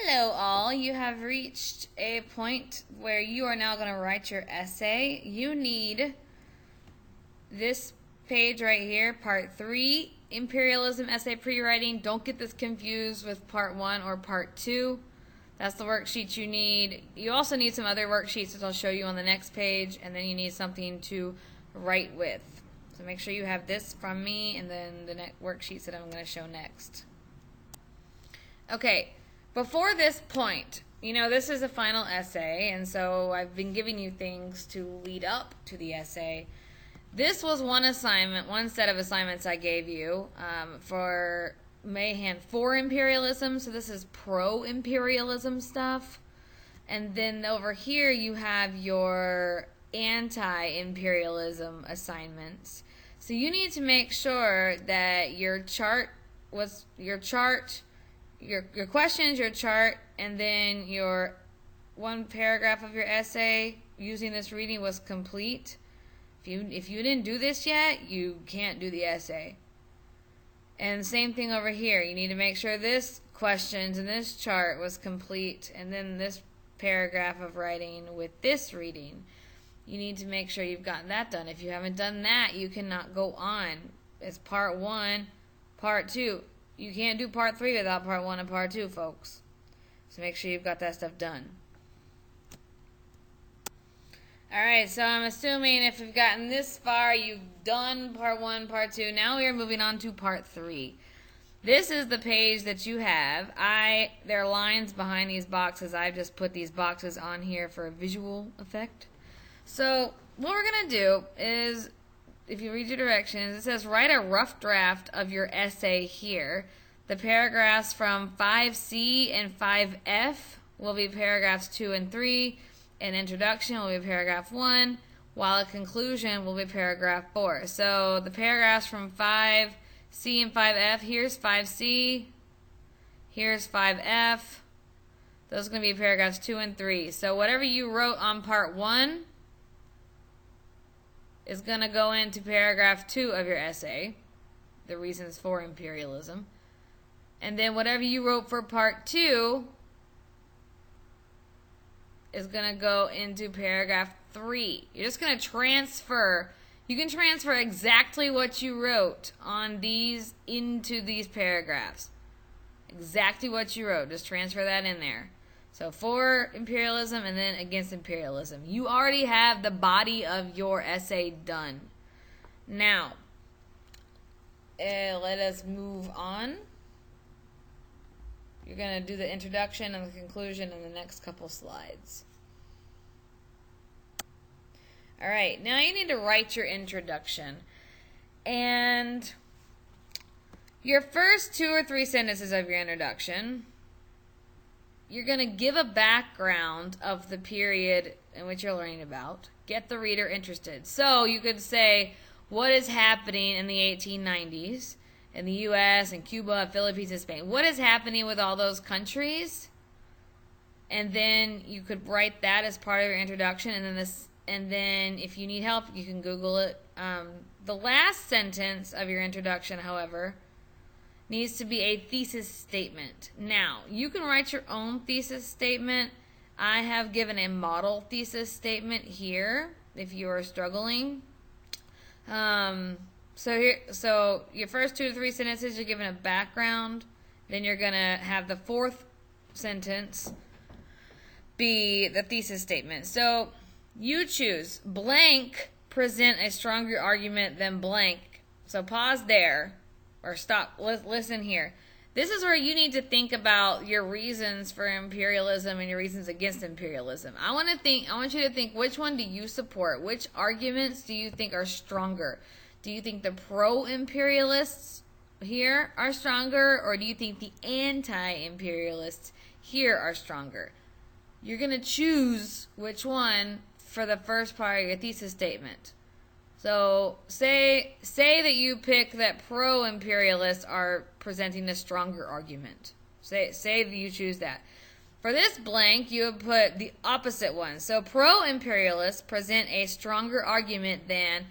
Hello all, you have reached a point where you are now going to write your essay. You need this page right here, part 3, Imperialism Essay Pre-Writing. Don't get this confused with part 1 or part 2. That's the worksheet you need. You also need some other worksheets that I'll show you on the next page, and then you need something to write with. So make sure you have this from me and then the worksheets that I'm going to show next. Okay. Before this point, this is a final essay, and so I've been giving you things to lead up to the essay. This was one set of assignments I gave you for Mahan for imperialism, so this is pro-imperialism stuff. And then over here you have your anti-imperialism assignments. So you need to make sure that your questions, your chart, and then your one paragraph of your essay using this reading was complete. If you didn't do this yet, you can't do the essay. And same thing over here. You need to make sure this questions and this chart was complete, and then this paragraph of writing with this reading. You need to make sure you've gotten that done. If you haven't done that, you cannot go on. It's part 1, part 2. You can't do part 3 without part 1 and part 2, folks. So make sure you've got that stuff done. Alright, so I'm assuming if you've gotten this far, you've done part 1, part 2. Now we are moving on to part 3. This is the page that you have. There are lines behind these boxes. I've just put these boxes on here for a visual effect. So what we're going to do is, if you read your directions, it says write a rough draft of your essay here. The paragraphs from 5C and 5F will be paragraphs 2 and 3. An introduction will be paragraph 1, while a conclusion will be paragraph 4. So the paragraphs from 5C and 5F, here's 5C, here's 5F. Those are going to be paragraphs 2 and 3. So whatever you wrote on part 1 is going to go into paragraph 2 of your essay, the reasons for imperialism. And then whatever you wrote for part 2 is going to go into paragraph 3. You're just going to transfer. You can transfer exactly what you wrote on these into these paragraphs. Exactly what you wrote. Just transfer that in there. So for imperialism and then against imperialism. You already have the body of your essay done. Now, let us move on. You're going to do the introduction and the conclusion in the next couple slides. Alright, now you need to write your introduction. And your first 2 or 3 sentences of your introduction, you're going to give a background of the period in which you're learning about. Get the reader interested. So you could say, what is happening in the 1890s in the U.S. and Cuba, Philippines, and Spain? What is happening with all those countries? And then you could write that as part of your introduction. And then if you need help, you can Google it. The last sentence of your introduction, however, needs to be a thesis statement. Now, you can write your own thesis statement. I have given a model thesis statement here if you are struggling. So your first 2 to 3 sentences, you're given a background. Then you're going to have the 4th sentence be the thesis statement. So you choose blank present a stronger argument than blank. So pause there. Or stop, listen here. This is where you need to think about your reasons for imperialism and your reasons against imperialism. I want you to think, which one do you support? Which arguments do you think are stronger? Do you think the pro-imperialists here are stronger, or do you think the anti-imperialists here are stronger? You're going to choose which one for the first part of your thesis statement. So say that you pick that pro-imperialists are presenting a stronger argument. Say that you choose that. For this blank, you would put the opposite one. So pro-imperialists present a stronger argument than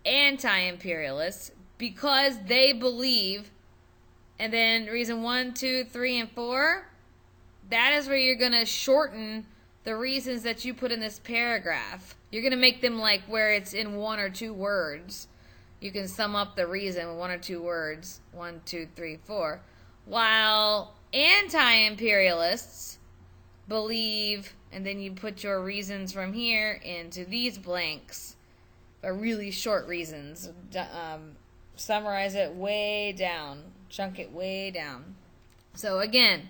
anti-imperialists because they believe, and then reason 1, 2, 3, and 4, that is where you're going to shorten the reasons that you put in this paragraph. You're going to make them like where it's in 1 or 2 words. You can sum up the reason with 1 or 2 words. 1, 2, 3, 4. While anti-imperialists believe, and then you put your reasons from here into these blanks, but really short reasons. Summarize it way down. Chunk it way down. So again,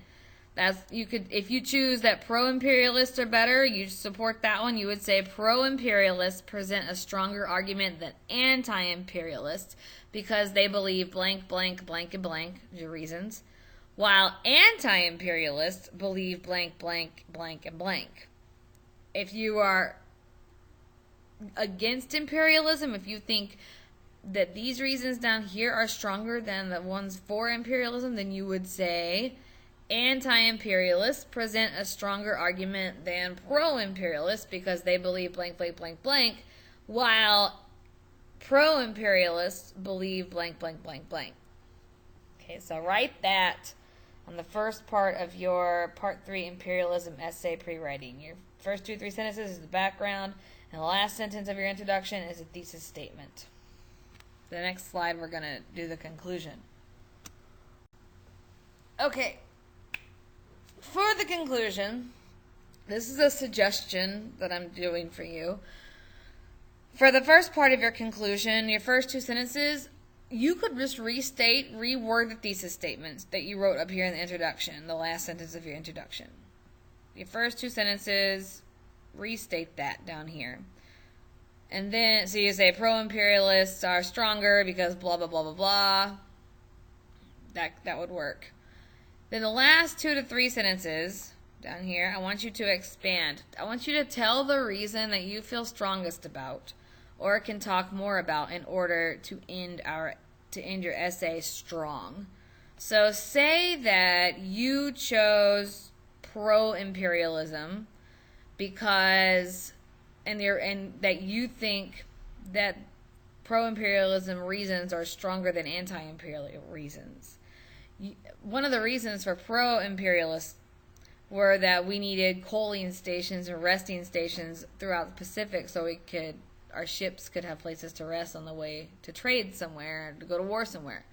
if you choose that pro-imperialists are better, you support that one, you would say pro-imperialists present a stronger argument than anti-imperialists because they believe blank, blank, blank, and blank, your reasons, while anti-imperialists believe blank, blank, blank, and blank. If you are against imperialism, if you think that these reasons down here are stronger than the ones for imperialism, then you would say anti-imperialists present a stronger argument than pro-imperialists because they believe blank, blank, blank, blank, while pro-imperialists believe blank, blank, blank, blank. Okay, so write that on the first part of your Part 3 Imperialism essay pre-writing. Your first 2 or 3 sentences is the background, and the last sentence of your introduction is a thesis statement. The next slide, we're going to do the conclusion. Okay. For the conclusion, this is a suggestion that I'm doing for you. For the first part of your conclusion, your first 2 sentences, you could just reword the thesis statements that you wrote up here in the introduction, the last sentence of your introduction. Your first 2 sentences, restate that down here. And then, so you say pro-imperialists are stronger because blah, blah, blah, blah, blah. That would work. Then the last 2 to 3 sentences down here, I want you to expand. I want you to tell the reason that you feel strongest about or can talk more about in order to end your essay strong. So say that you chose pro-imperialism because and that you think that pro-imperialism reasons are stronger than anti-imperial reasons. One of the reasons for pro-imperialists were that we needed coaling stations and resting stations throughout the Pacific so our ships could have places to rest on the way to trade somewhere, to go to war somewhere.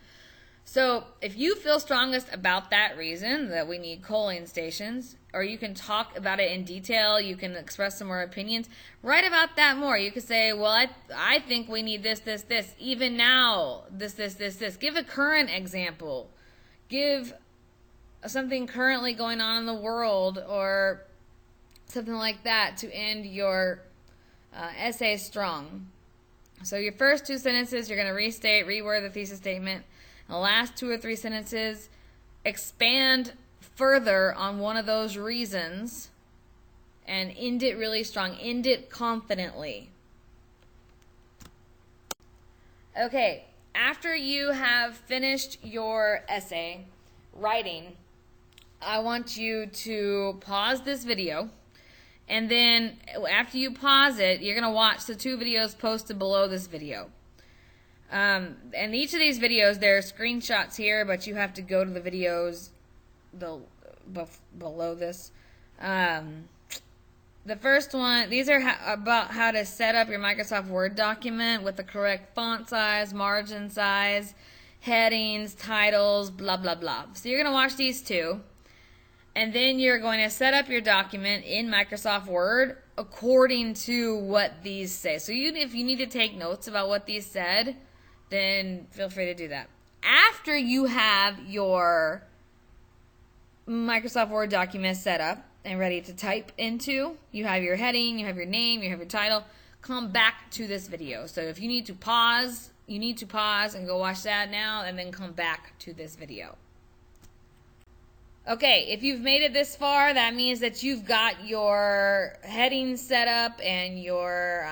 So if you feel strongest about that reason, that we need coaling stations, or you can talk about it in detail, you can express some more opinions, write about that more. You could say, well, I think we need this, this, this, even now, this, this, this, this. Give a current example. Give something currently going on in the world or something like that to end your essay strong. So your first 2 sentences, you're going to restate, reword the thesis statement. The last 2 or 3 sentences, expand further on one of those reasons and end it really strong. End it confidently. Okay, after you have finished your essay writing, I want you to pause this video, and then after you pause it, you're going to watch the 2 videos posted below this video. And each of these videos, there are screenshots here, but you have to go to the videos below this. The first one, these are about how to set up your Microsoft Word document with the correct font size, margin size, headings, titles, blah, blah, blah. So you're going to watch these 2. And then you're going to set up your document in Microsoft Word according to what these say. So if you need to take notes about what these said, then feel free to do that. After you have your Microsoft Word document set up and ready to type into, you have your heading, you have your name, you have your title, come back to this video. So if you need to pause, and go watch that now and then come back to this video. Okay, if you've made it this far, that means that you've got your headings set up and your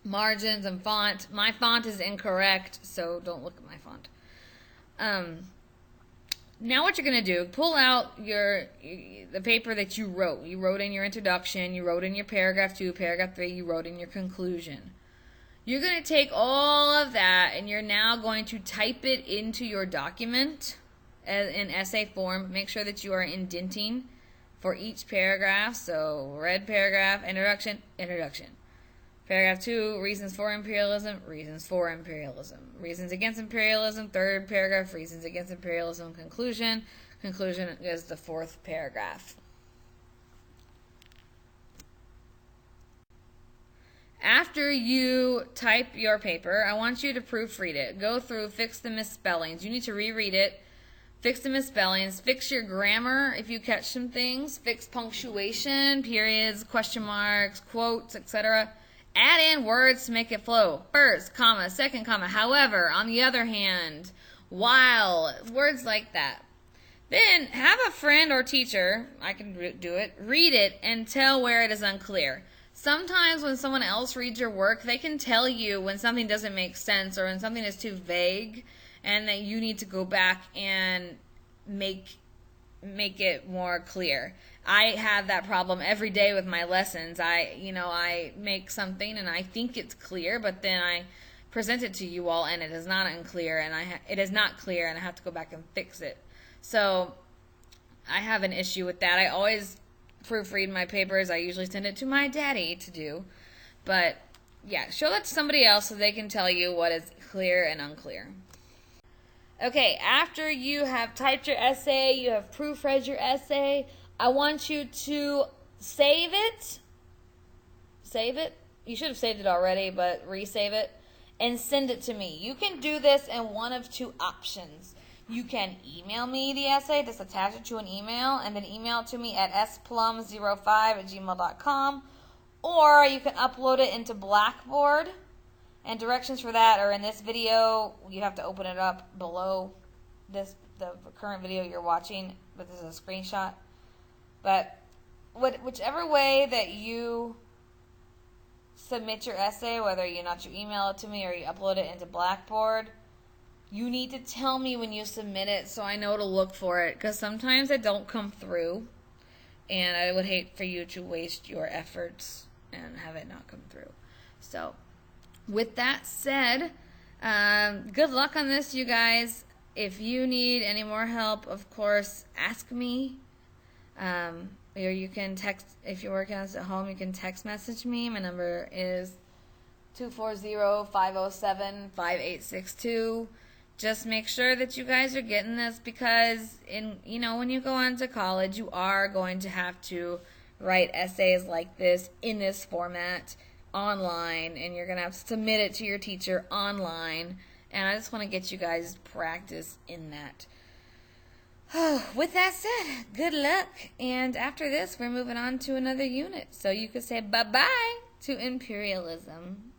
margins and font. My font is incorrect, so don't look at my font. Now what you're going to do, pull out the paper that you wrote. You wrote in your introduction, you wrote in your paragraph 2, paragraph 3, you wrote in your conclusion. You're going to take all of that and you're now going to type it into your document in essay form. Make sure that you are indenting for each paragraph. So red paragraph, introduction, introduction. Paragraph 2, reasons for imperialism, reasons for imperialism. Reasons against imperialism, third paragraph, reasons against imperialism, conclusion. Conclusion is the fourth paragraph. After you type your paper, I want you to proofread it. Go through, fix the misspellings. You need to reread it, fix the misspellings, fix your grammar if you catch some things, fix punctuation, periods, question marks, quotes, etc. Add in words to make it flow. First, comma, second comma, however, on the other hand, while, words like that. Then have a friend or teacher, I can do it, read it and tell where it is unclear. Sometimes when someone else reads your work, they can tell you when something doesn't make sense or when something is too vague and that you need to go back and make it more clear. I have that problem every day with my lessons. I make something and I think it's clear, but then I present it to you all and it is not unclear and it is not clear and I have to go back and fix it. So I have an issue with that. I always proofread my papers. I usually send it to my daddy to do. But yeah, show that to somebody else so they can tell you what is clear and unclear. Okay, after you have typed your essay, you have proofread your essay, I want you to save it. Save it. You should have saved it already, but resave it and send it to me. You can do this in one of two options. You can email me the essay, just attach it to an email, and then email it to me at splum05@gmail.com. Or you can upload it into Blackboard, and directions for that are in this video. You have to open it up below the current video you're watching, but this is a screenshot. But whichever way that you submit your essay, whether you email it to me or you upload it into Blackboard, you need to tell me when you submit it so I know to look for it, because sometimes it don't come through, and I would hate for you to waste your efforts and have it not come through. So, with that said, good luck on this, you guys. If you need any more help, of course, ask me. Or you can text, if you're working at home, you can text message me. My number is 240-507-5862. Just make sure that you guys are getting this, because when you go on to college, you are going to have to write essays like this in this format online, and you're going to have to submit it to your teacher online, and I just want to get you guys practice in that. With that said, good luck, and after this, we're moving on to another unit, so you could say bye-bye to imperialism.